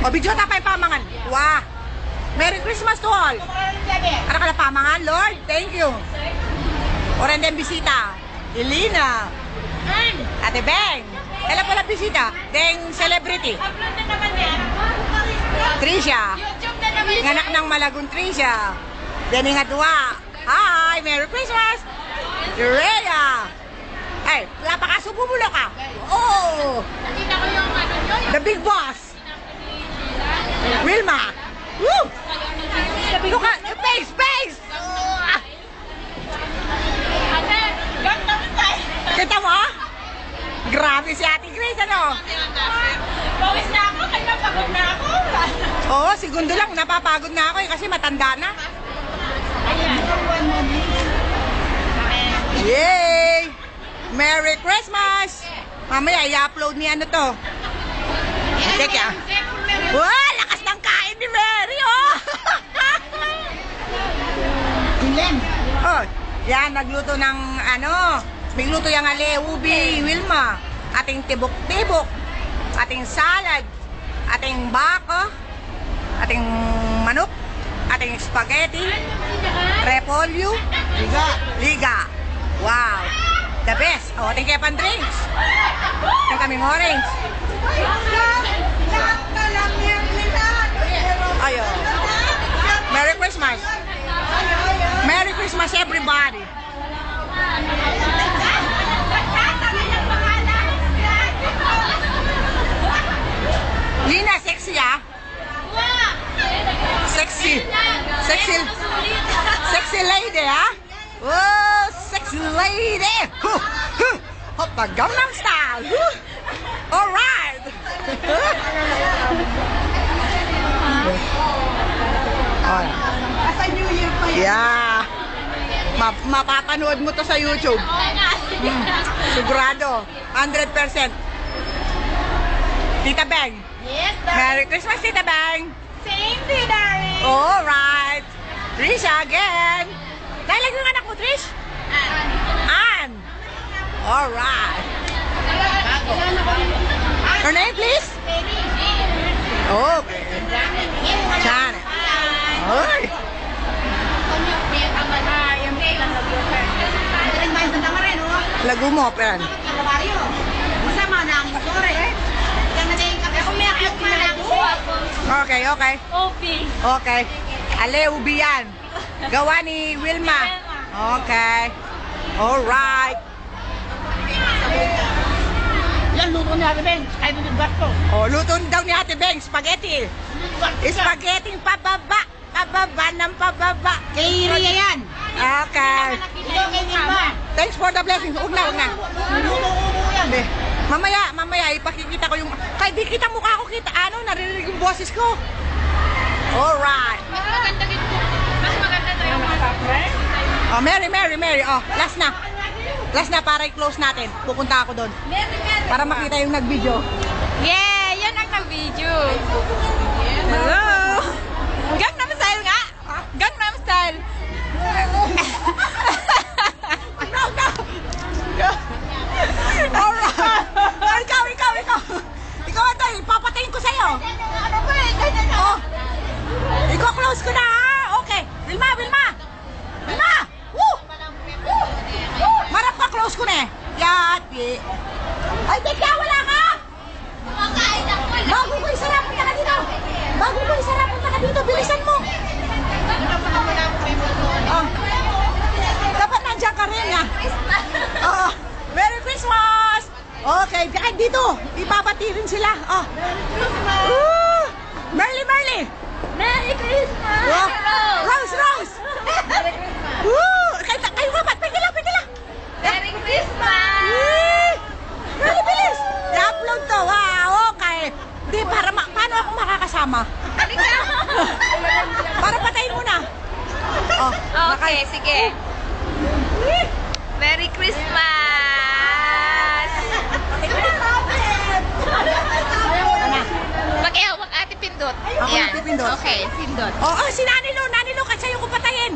O, video na pa yung pamangan. Wah! Merry Christmas to all. Ano ka na pamangan, Lord? Thank you. Oran din bisita. Elena. Ate Beng. Kailan pala bisita? Deng celebrity. Trisha. Nganak ng Malagong Trisha. Deni nga duwa. Hi! Merry Christmas! Rhea. Ay, napakasubumulo ka. Oh! The big boss. Wilma. Woo! Sabi ko ka, face! Kita mo? Grabe si Ate Grace, ano? Pawis na ako, kaya napagod na ako. Oo, segundo lang, napapagod na ako kasi matanda na. Yay! Merry Christmas! Mamaya, i-upload ni ano to. Check ya. Wow, lakas ng kain ni Mary, oh! Oh, yan, nagluto ng ano, bigluto yung ubi, Wilma, ating tibok-tibok, ating salad, ating bako, ating manok, ating spaghetti, repolyo, liga. Wow, the best. Oh, ating kepan drinks. Ating kaming orange. Ayo. Merry Christmas. Merry Christmas, everybody. Lina, sexy ah. Sexy lady ah. Oh, sexy lady. Hop the Gangnam Style. All right. Yeah. Mapapanood mo to sa YouTube. Sigurado. 100%. Tita Beng. Yes, Merry Christmas, Tita Beng. same to you, darling. Alright. Trisha again. Dahil yung anak mo, Trish? Ann. Alright. Her name, please? Okay. Janet. Oy. Lagu mo, Pern. Okay, okay. Okay. Ale, ubi yan. Gawa ni Wilma. Okay. Alright. Yan, luto ni Ate Beng. Ay, luto gasto. Oh, luto daw ni Ate Beng, spaghetti. Spaghetti pababa. Pababa ng pababa. Kay Ria yan. Okay. Ito kay Wilma. Thanks for the blessings. Huwag na, huwag na. Luto yan. Mamaya, ipakikita ko yung... Kahit di kita mukha ko, kita, naririnig yung boses ko. Alright. Mas maganda dito. Mas maganda na yung mga Oh, Mary. Oh, last na. Last na para i-close natin. Pupunta ako doon. Para makita yung nag-video. Yeah, yan ang nag-video. Hello. Gangnam Style nga. Gangnam Style. Alright. Ikaw. Ikaw, Antoy. Papatayin ko sa'yo. Ano ba eh? Ganyan na. Oh. Ikaw, close ko na, ha? Okay. Wilma. Woo! Marap ka, close ko na eh. Yati. Ay, teka, wala ka! Kumakain ako. Bago ko isarap, punta ka dito. Bilisan mo. Oh. Dapat nandiyan ka rin, ha? Oh. Merry Christmas! Okay, kahit dito. Ipapati rin sila. Oh. Woo! Merly. Merry Christmas! Oh. Rose! Woo! Kayo nga ba't? Pagkila! Merry Christmas! Bilis! I-upload to. Wow, okay. Di, paano ako makakasama? Halika! Para patayin mo na. Oh, Okay, sige. Merry Christmas! Mag-ew, mag-ate pindot. Ako Yan. nagpipindot. Okay, pindot. Oh, si Nani Lo, kasi sa'yo ko patayin.